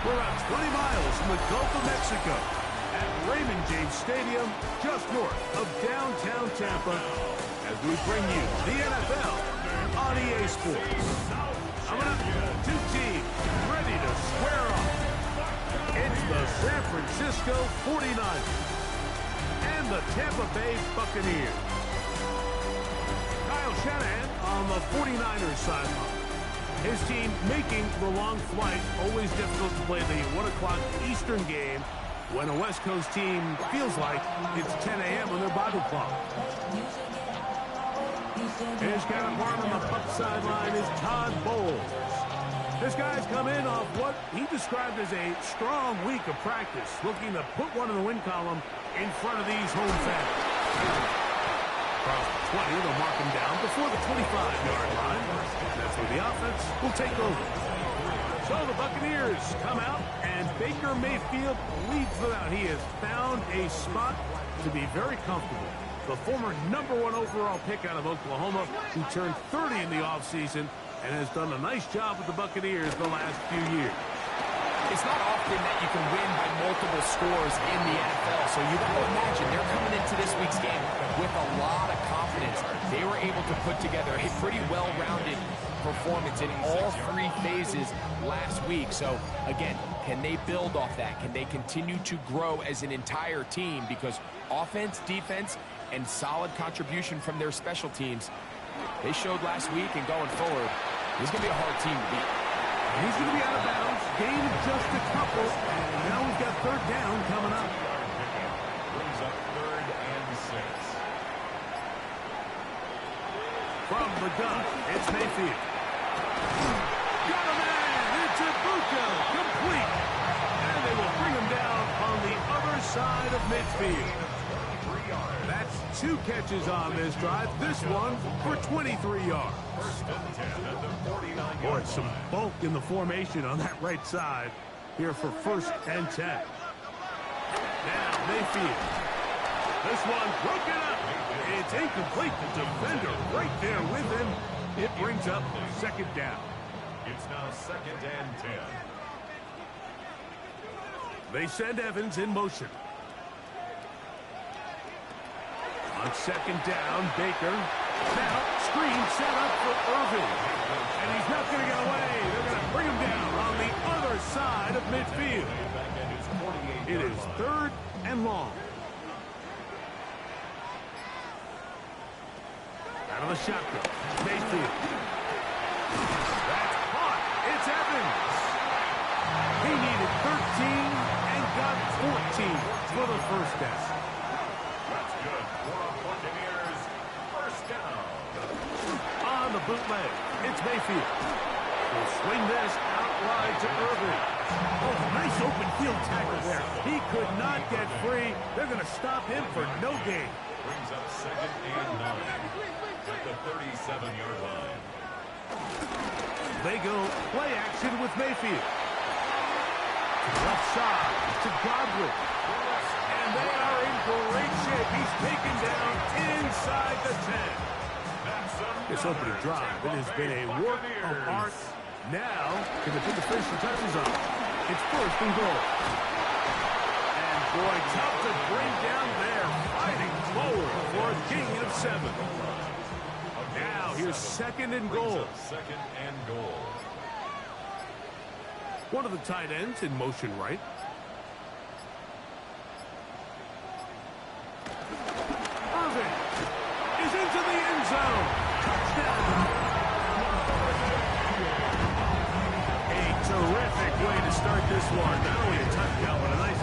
We're about 20 miles from the Gulf of Mexico at Raymond James Stadium, just north of downtown Tampa, as we bring you the NFL on EA Sports. Coming up, two teams ready to square off. It's the San Francisco 49ers and the Tampa Bay Buccaneers. Kyle Shanahan on the 49ers sideline. His team making the long flight. Always difficult to play the 1 o'clock Eastern game when a West Coast team feels like it's 10 a.m. on their Bible clock. His counterpart on the Buck sideline is Todd Bowles. This guy's come in off what he described as a strong week of practice, looking to put one in the win column in front of these home fans. Across the 20, they'll mark him down before the 25-yard line. That's where the offense will take over. So the Buccaneers come out, and Baker Mayfield leads them out. He has found a spot to be very comfortable. The former #1 overall pick out of Oklahoma, who turned 30 in the offseason and has done a nice job with the Buccaneers the last few years. It's not often that you can win by multiple scores in the NFL, so you got to imagine they're coming into this week's game with a lot of confidence. They were able to put together a pretty well-rounded performance in all three phases last week. So, again, can they build off that? Can they continue to grow as an entire team? Because offense, defense, and solid contribution from their special teams, they showed last week, and going forward, this is going to be a hard team to beat. He's going to be out of bounds. Gain of just a couple. And now we've got third down coming up. Brings up 3rd and 6. From the gun, it's Mayfield. Got a man. It's Ibuka. Complete. And they will bring him down on the other side of midfield. That's 2 catches on this drive. This one for 23 yards. Boy, some bulk in the formation on that right side here for 1st and 10. Now Mayfield. This one broken up. It's incomplete. The defender right there with him. It brings up 2nd down. It's now 2nd and 10. They send Evans in motion. On 2nd down, Baker. Now, screen set up for Irvin. And he's not going to get away. They're going to bring him down on the other side of midfield. It is 3rd and long. Out of the shotgun, Mayfield. That's caught. It's Evans. He needed 13 and got 14 for the 1st down. That's good for Buccaneers. 1st down. On the bootleg, it's Mayfield. He'll swing this out wide to Irvin. Oh, nice open field tackle there. He could not get free. They're going to stop him for no gain. Brings up 2nd and 9 at the 37-yard line. They go play action with Mayfield. To the left side, to Godwin. And they are in great shape. He's taken down inside the 10. This opening drive, it has been a work of art. Now, can they put the finishing touches on? It's 1st and goal. And boy, tough to bring down there. Fighting forward for a gain of 7. Now, here's 2nd and goal. 2nd and goal. One of the tight ends in motion right. Irvin is into the end zone. Touchdown. A terrific way to start this one. Not only a touchdown, but a nice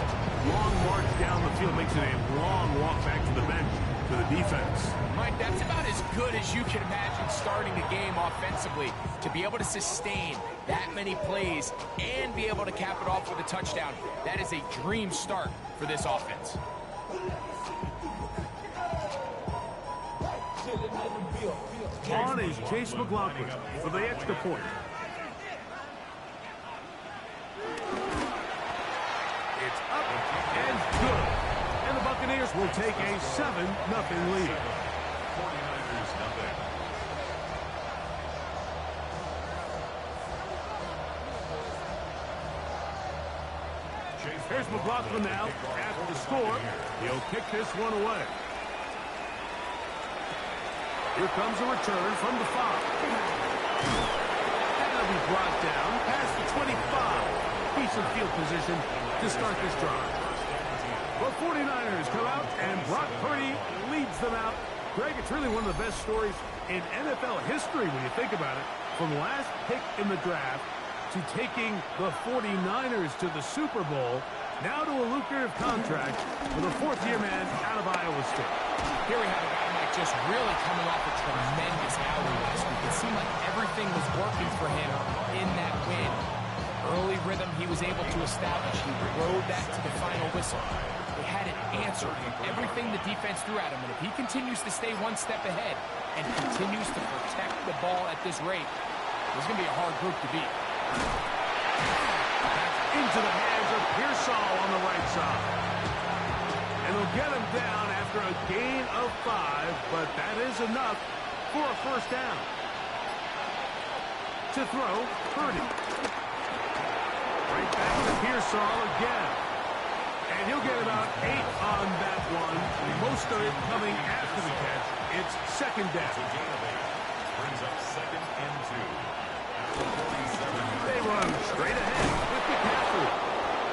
long march down the field. Makes it a long walk back to the bench for the defense. Mike, that's about as good as you can imagine starting a game offensively. To be able to sustain that many plays and be able to cap it off with a touchdown, that is a dream start for this offense. On is Chase McLaughlin for the extra point. It's up and good. And the Buccaneers will take a 7-0 lead. 49ers nothing. Here's McLaughlin now. After the score, he'll kick this one away. Here comes a return from the 5. That'll be brought down past the 25. Decent field position to start this drive. The 49ers come out, and Brock Purdy leads them out. Greg, it's really one of the best stories in NFL history when you think about it. From last pick in the draft to taking the 49ers to the Super Bowl, now to a lucrative contract with a fourth-year man out of Iowa State. Here we have a guy, Mike, just really coming off a tremendous outing last week. It seemed like everything was working for him in that win. Early rhythm he was able to establish. He rode that to the final whistle. They had an answer for everything the defense threw at him. And if he continues to stay one step ahead and continues to protect the ball at this rate, there's going to be a hard group to beat. Into the hands of Pearsall on the right side. And they'll get him down after a gain of 5, but that is enough for a first down. To throw, Purdy. Right back to Pearsall again. And he'll get about 8 on that one. Most of it coming after the catch. It's second down. Brings up 2nd and 2. They run straight ahead with McCaffrey.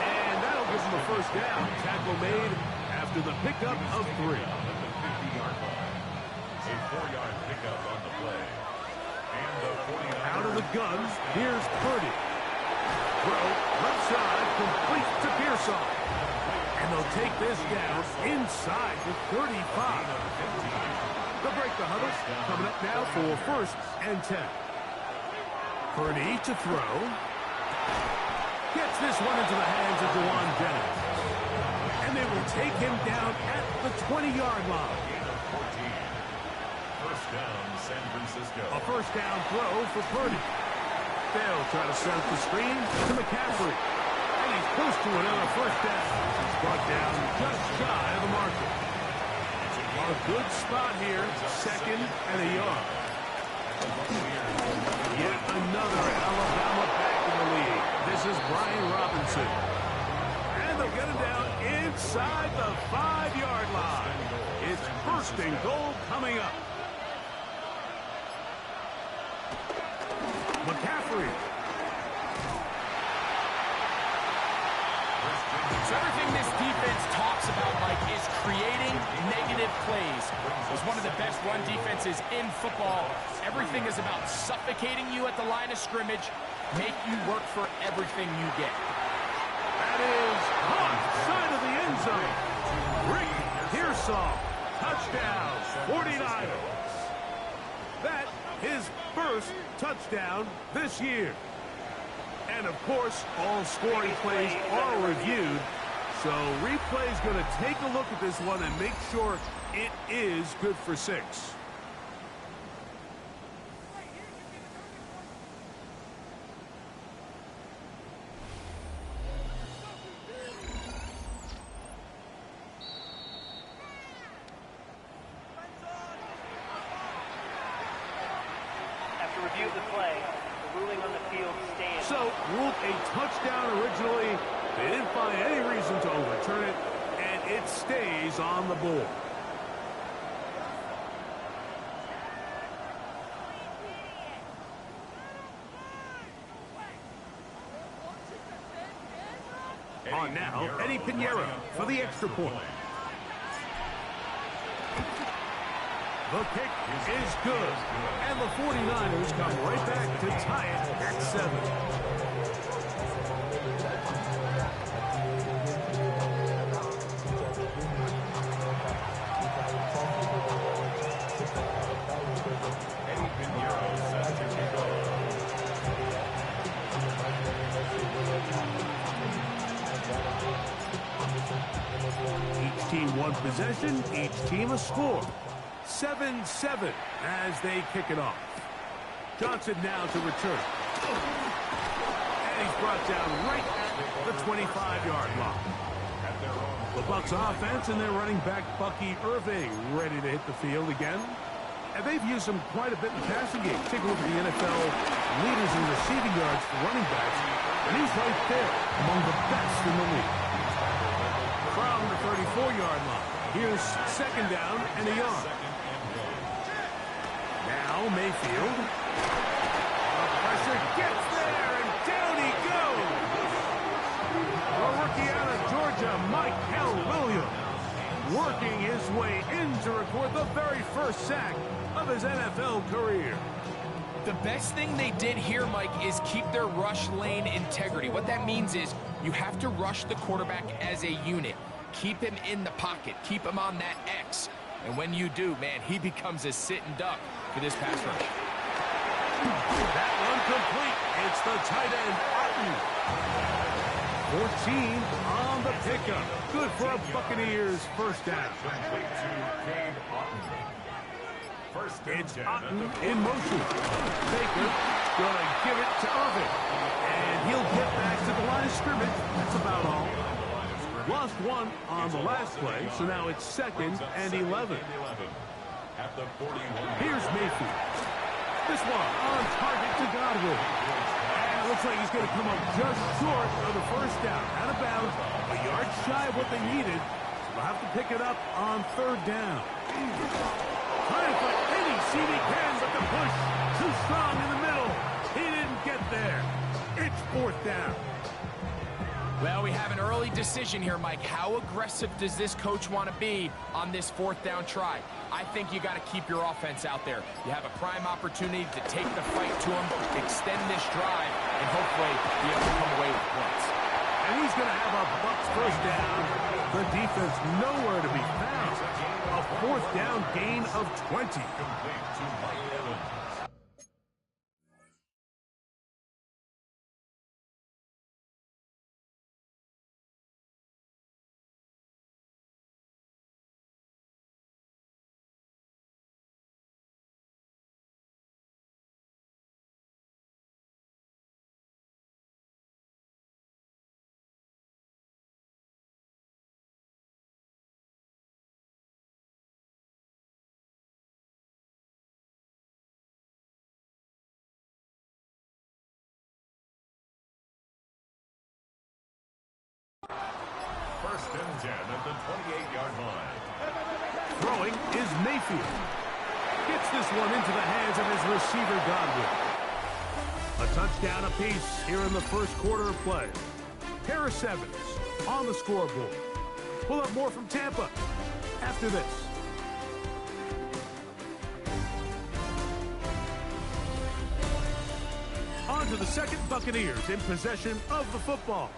And that'll give them a first down. Tackle made after the pickup of 3. A 4-yard pickup on the play. And the 49ers. Out of the gun, here's Purdy. Throw, left side, complete to Pearsall. And they'll take this down inside the 35. They'll break the huddle. Coming up now for 1st and 10. Purdy to throw. Gets this one into the hands of Jawan Jennings. And they will take him down at the 20-yard line. First down, San Francisco. A first down throw for Purdy. They'll try to set up the screen to McCaffrey. And he's close to another first down. He's brought down just shy of the marker. A good spot here, 2nd and a yard. Yet another Alabama back in the lead. This is Brian Robinson. And they'll get him down inside the 5-yard line. It's 1st and goal coming up. McCaffrey. So everything this defense talks about, Mike, is creating negative plays. It's one of the best run defenses in football. Everything is about suffocating you at the line of scrimmage, make you work for everything you get. That is caught side of the end zone. Rick Pearsall, touchdown, 49ers. That his first touchdown this year. And of course, all scoring plays are reviewed. So replay's going to take a look at this one and make sure it is good for 6. After review of the play, the ruling on the field stands. So, ruled a touchdown originally. They didn't find any reason to overturn it, and it stays on the board. On now, Eddie Pinheiro for the extra point. The kick is good, and the 49ers come right back to tie it at 7. Each team one possession, each team a score. 7-7 as they kick it off. Johnson now to return. And he's brought down right at the 25-yard line. The Bucs offense and their running back Bucky Irving ready to hit the field again. And they've used him quite a bit in the passing game. Take a look at the NFL leaders in receiving yards for running backs. And he's right there among the best in the league. 4-yard line. Here's second down and a yard. Now Mayfield. Pressure gets there, and down he goes. A rookie out of Georgia, Michael Williams, working his way in to record the very first sack of his NFL career. The best thing they did here, Mike, is keep their rush lane integrity. What that means is you have to rush the quarterback as a unit. Keep him in the pocket. Keep him on that X. And when you do, man, he becomes a sitting duck for this pass rush. That one complete. It's the tight end, Otten. 14 on the pickup. Good for a Buccaneers first down. It's Otten in motion. Baker going to give it to Irvin. And he'll get back to the line of scrimmage. That's about all. Lost one on the last play, so now it's second and 11. Here's Mayfield. This one on target to Godwin. And it looks like he's going to come up just short of the first down. Out of bounds, a yard shy of what they needed. They'll have to pick it up on third down. Trying to find any seam he can, but the push too strong in the middle. He didn't get there. It's fourth down. Well, we have an early decision here, Mike. How aggressive does this coach want to be on this fourth down try? I think you got to keep your offense out there. You have a prime opportunity to take the fight to him, extend this drive, and hopefully be able to come away with points. And he's going to have a Bucs first down. The defense nowhere to be found. A fourth down gain of 20. First and 10 at the 28-yard line. Throwing is Mayfield. Gets this one into the hands of his receiver, Godwin. A touchdown apiece here in the first quarter of play. Harris Evans on the scoreboard. We'll have more from Tampa after this. On to the second. Buccaneers in possession of the football.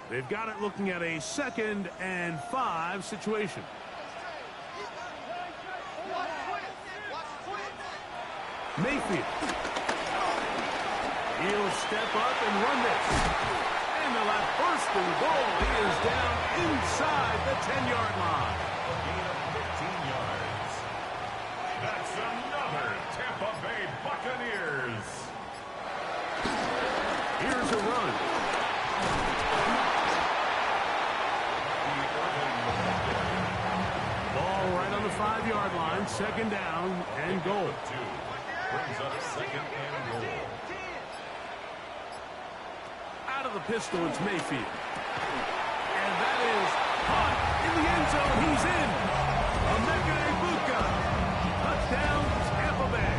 They've got it looking at a 2nd and 5 situation. Mayfield. He'll step up and run this. And they'll have first and goal. He is down inside the 10-yard line. Gain of 15 yards. That's another Tampa Bay Buccaneers. Here's a run. Ball right on the 5-yard line. Second down and goal. Brings up second and goal. Out of the pistol, it's Mayfield. And that is caught in the end zone. He's in. Emeka Egbuka. Touchdown, Tampa Bay.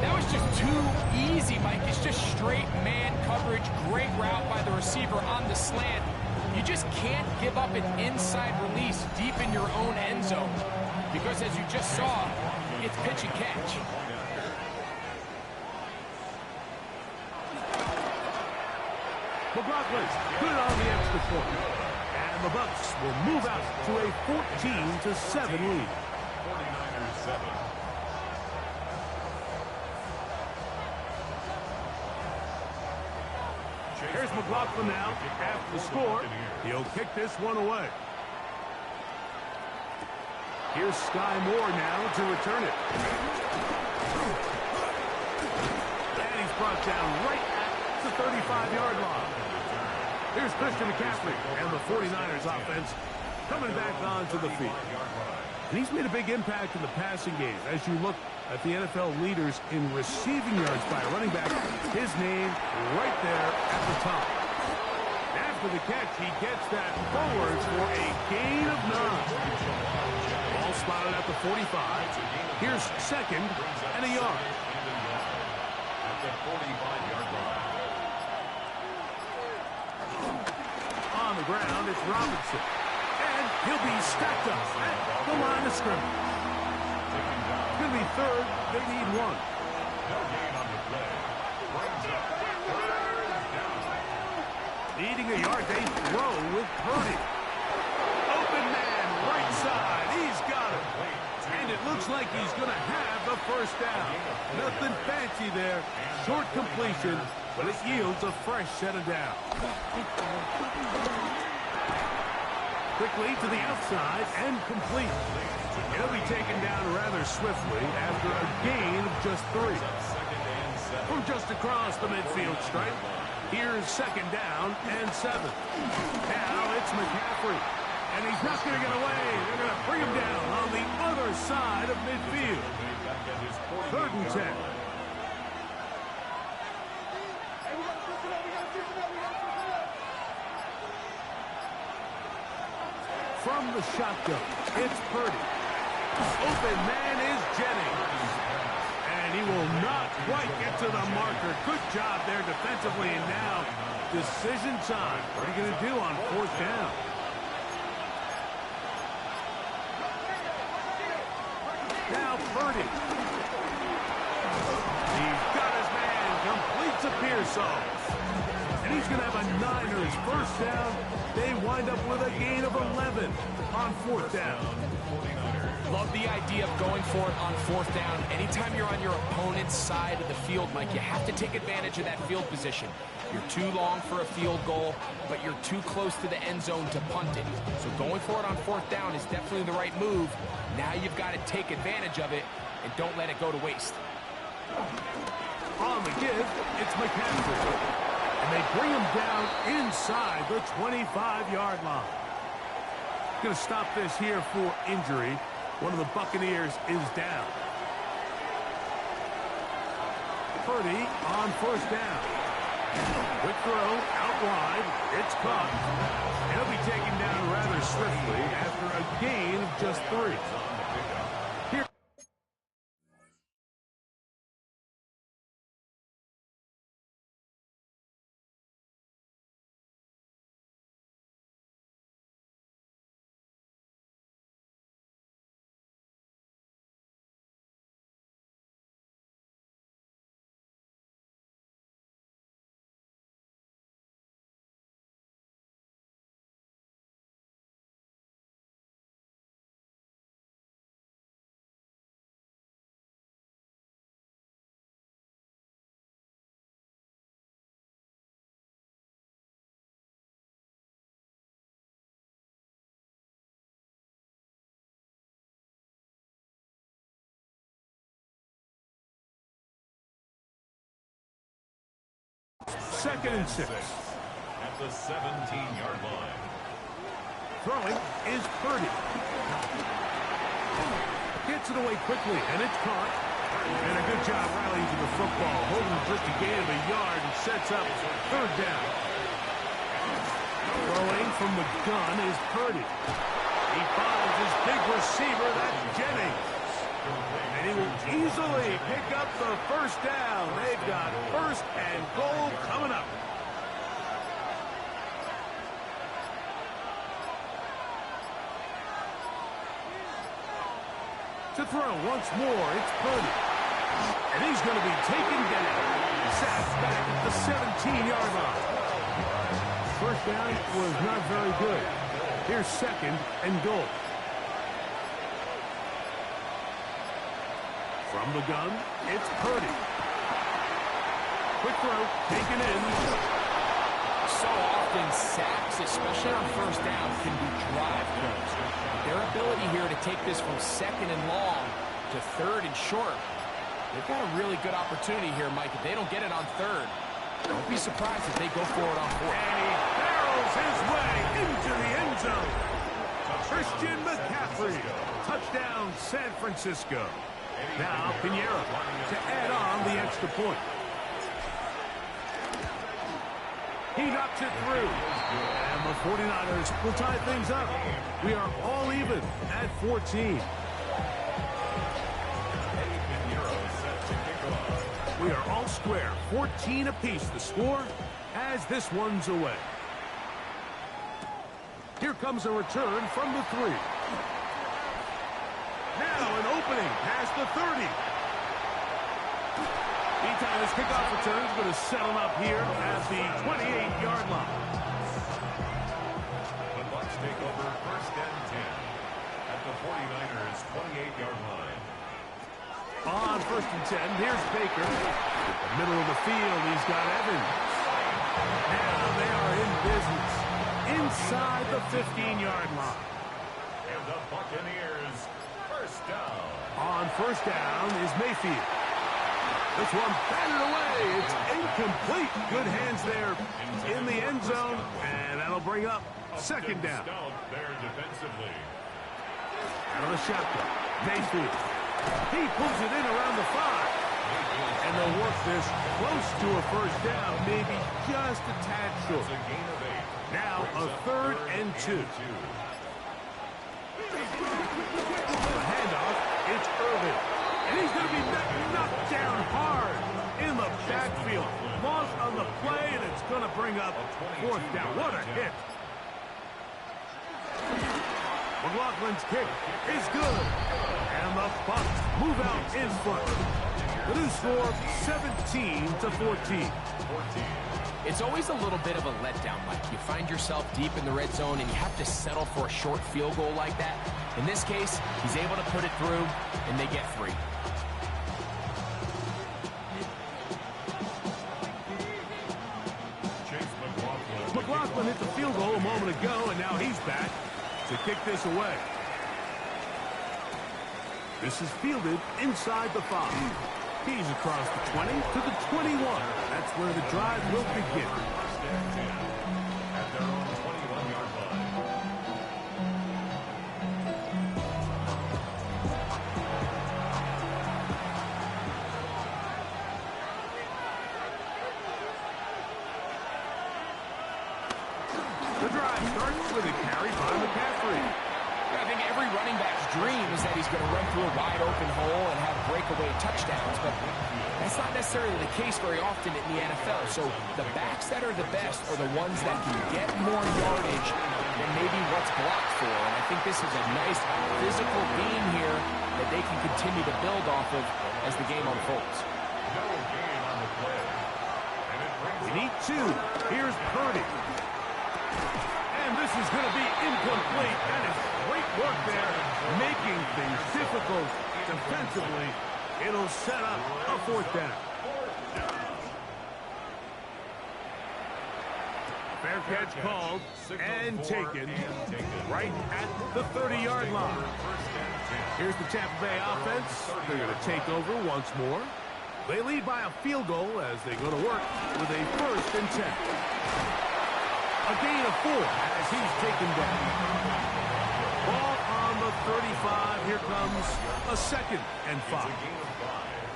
That was just too easy, Mike. It's just straight man coverage. Great route by the receiver on the slant. You just can't give up an inside release deep in your own end zone. Because as you just saw, it's pitch and catch. McLaughlin good on the extra point. And the Bucs will move out to a 14-7 lead. 49ers 7. Here's McLaughlin now. After the score, he'll kick this one away. Here's Sky Moore now to return it. And he's brought down right at the 35-yard line. Here's Christian McCaffrey and the 49ers offense coming back onto the field. And he's made a big impact in the passing game. As you look at the NFL leaders in receiving yards by a running back, his name right there at the top. After after the catch, he gets that forward for a gain of 9. Ball spotted at the 45. Here's second and a yard. At the 45-yard line. On the ground, it's Robinson. And he'll be stacked up at the line of scrimmage. It's going to be third. They need 1. No gain on the play. Brings up third down. Needing a yard, they throw with Purdy. Open man, right side. He's got it. And it looks like he's going to have the first down. Nothing fancy there. Short completion, but it yields a fresh set of downs. Quickly to the outside and complete. He'll be taken down rather swiftly after a gain of just 3. From just across the midfield stripe, here's second down and 7. Now it's McCaffrey. And he's not going to get away. They're going to bring him down on the other side of midfield. Third and 10. From the shotgun, it's Purdy. Open man is Jennings. And he will not quite get to the marker. Good job there defensively. And now, decision time. What are you going to do on 4th down? Now Purdy. He's got his man. Completes a Pearsall. And he's going to have a Niners first down. They wind up with a gain of 11 on 4th down. Love the idea of going for it on 4th down. Anytime you're on your opponent's side of the field, Mike, you have to take advantage of that field position. You're too long for a field goal, but you're too close to the end zone to punt it. So going for it on 4th down is definitely the right move. Now you've got to take advantage of it and don't let it go to waste. On the give, it's McCaffrey. And they bring him down inside the 25-yard line. Going to stop this here for injury. One of the Buccaneers is down. Purdy on 1st down. Quick throw out wide. It's caught. He'll be taken down rather swiftly after a gain of just 3. Here. Second and 6. At the 17-yard line. Throwing is Purdy. Gets it away quickly, and it's caught. And a good job rallying to the football, holding just a gain of a yard and sets up 3rd down. Throwing from the gun is Purdy. He finds his big receiver, that's Jennings. And he will easily pick up the first down. They've got 1st and goal coming up. To throw once more, it's Purdy. And he's going to be taken down. Sacked back at the 17-yard line. First down was not very good. Here's 2nd and goal. From the gun, it's Purdy. Quick throw, taken in. So often, sacks, especially on 1st down, can be drive throws. Their ability here to take this from 2nd and long to 3rd and short, they've got a really good opportunity here, Mike. If they don't get it on 3rd, don't be surprised if they go for it on 4th. And he barrels his way into the end zone. Christian McCaffrey. Touchdown, San Francisco. Now, Pinheiro to add on the extra point. He knocks it through. And the 49ers will tie things up. We are all even at 14. We are all square. 14 apiece the score as this one's away. Here comes a return from the 3. Now an opening past the 30. Meantime, his kickoff return is going to settle up here at the 28-yard line. The Bucs take over 1st and 10 at the 49ers 28-yard line. On 1st and 10, here's Baker. In the middle of the field, he's got Evans. Now they are in business inside the 15-yard line. And the Buccaneers, 1st down. On 1st down is Mayfield. This one batted away. It's incomplete. Good hands there in the end zone, and that'll bring up 2nd down. There defensively. Out of the shotgun, Mayfield. He pulls it in around the 5. And they'll work this close to a 1st down, maybe just a tad short. It's a gain of 8. Now a 3rd and 2. The handoff, it's Irvin. And he's going to be knocked down hard in the backfield. Loss on the play, and it's going to bring up 4th down. What a hit. McLaughlin's kick is good. And the Bucs move out in front. The new score, 17-14. It's always a little bit of a letdown, Mike. You find yourself deep in the red zone, and you have to settle for a short field goal like that. In this case, he's able to put it through, and they get 3. McLaughlin hit the field goal a moment ago, and now he's back to kick this away. This is fielded inside the 5. He's across the 20 to the 21. That's where the drive will begin. At their own 21-yard line. The drive starts with a carry by McCaffrey. I think every running back's dream is that he's going to run through a wide open hole and have breakaway touchdowns, but that's not necessarily the case very often in the NFL. So the backs that are the best are the ones that can get more yardage than maybe what's blocked for. And I think this is a nice physical beam here that they can continue to build off of as the game unfolds. No gain on the play. And it brings We need 2. Here's Purdy. And this is going to be incomplete. That is great work there, making things difficult defensively. It'll set up a 4th down. Fair catch called and taken right at the 30-yard line. Here's the Tampa Bay offense. They're going to take over once more. They lead by a field goal as they go to work with a 1st and 10. A gain of 4 as he's taken down. Ball on the 35. Here comes a 2nd and 5.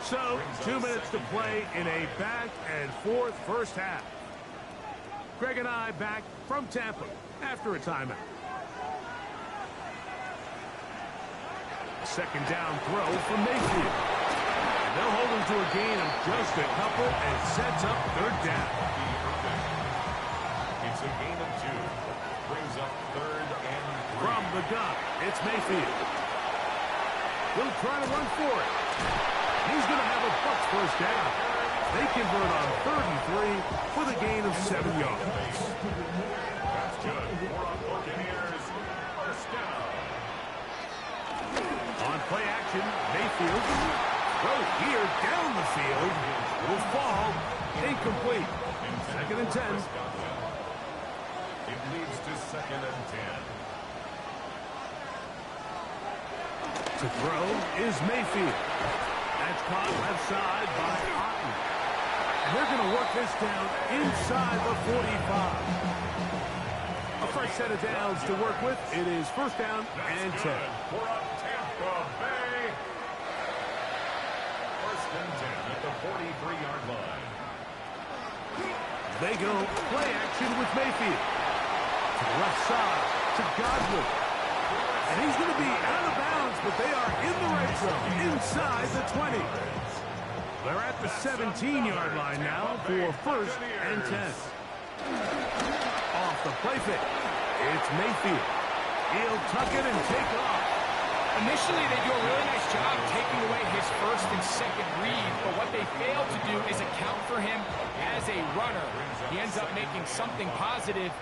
So 2 minutes to play in a back and forth first half. Greg and I back from Tampa after a timeout. 2nd down throw from Mayfield. And they'll hold him to a gain of just a couple and sets up 3rd down. It's a gain of 2. Brings up 3rd and 3. From the gun, it's Mayfield. He'll try to run for it. He's going to have a Bucs 1st down. They convert on 3rd and 3 with a gain of 7 yards. That's good for the Buccaneers. 1st down. On play action, Mayfield. Throw here down the field. Will fall. Incomplete. 2nd and 10. It leads to 2nd and 10. To throw is Mayfield. That's caught left side by Otten. And they're going to work this down inside the 45. A fresh set of downs to work with. It is 1st down and 10. For a Tampa Bay. 1st and 10 at the 43-yard line. They go play action with Mayfield. To the left side, to Godwin. And he's going to be out of bounds, but they are in the red zone, inside the 20. They're at the 17-yard line now for first and 10. Off the play fake. It's Mayfield. He'll tuck it and take off. Initially, they do a really nice job taking away his first and second read, but what they fail to do is account for him as a runner. He ends up making something positive